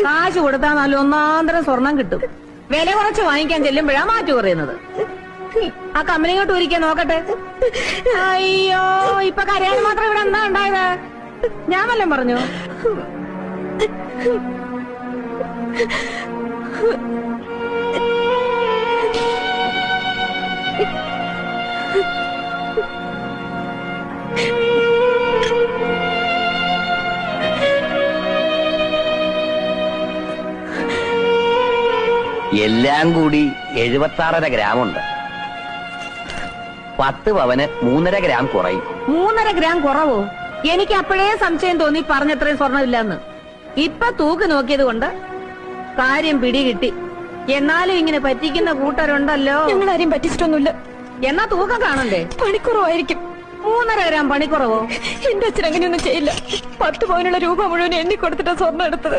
കാശ് കൊടുത്താൽ നല്ല ഒന്നാന്തരം സ്വർണം കിട്ടും. വില കുറച്ച് വാങ്ങിക്കാൻ ചെല്ലുമ്പോഴാ മാറ്റു പറയുന്നത്. ആ കമ്പനിയോട്ട് ഒരിക്കൽ നോക്കട്ടെ. അയ്യോ, ഇപ്പൊ കരയാൻ മാത്രം ഇവിടെ എന്താ ഉണ്ടായത്? ഞാൻ വല്ലതും പറഞ്ഞു? എല്ലാം കൂടി 76.5 ഗ്രാമുണ്ട്. 10 പവന് 3.5 ഗ്രാം കുറയും. 3.5 ഗ്രാം കുറവോ? എനിക്ക് അപ്പോഴേ സംശയം തോന്നി പറഞ്ഞത്രയും സ്വർണ്ണമില്ലെന്ന്. ഇപ്പൊ തൂക്ക് നോക്കിയത് കൊണ്ട് കാര്യം പിടികിട്ടി. എന്നാലും ഇങ്ങനെ പറ്റിക്കുന്ന കൂട്ടരുണ്ടല്ലോ. ഞങ്ങൾ ആരെയും പറ്റിച്ചിട്ടൊന്നുമില്ല. എന്നാ തൂക്കം കാണണ്ടേ? പണിക്കുറവായിരിക്കും. 3.5 ഗ്രാം പണിക്കുറവോ? എന്റെ അച്ഛൻ അങ്ങനെയൊന്നും ചെയ്യില്ല. 10 പവനുള്ള രൂപ മുഴുവൻ എണ്ണി കൊടുത്തിട്ടാ സ്വർണ്ണം എടുത്തത്.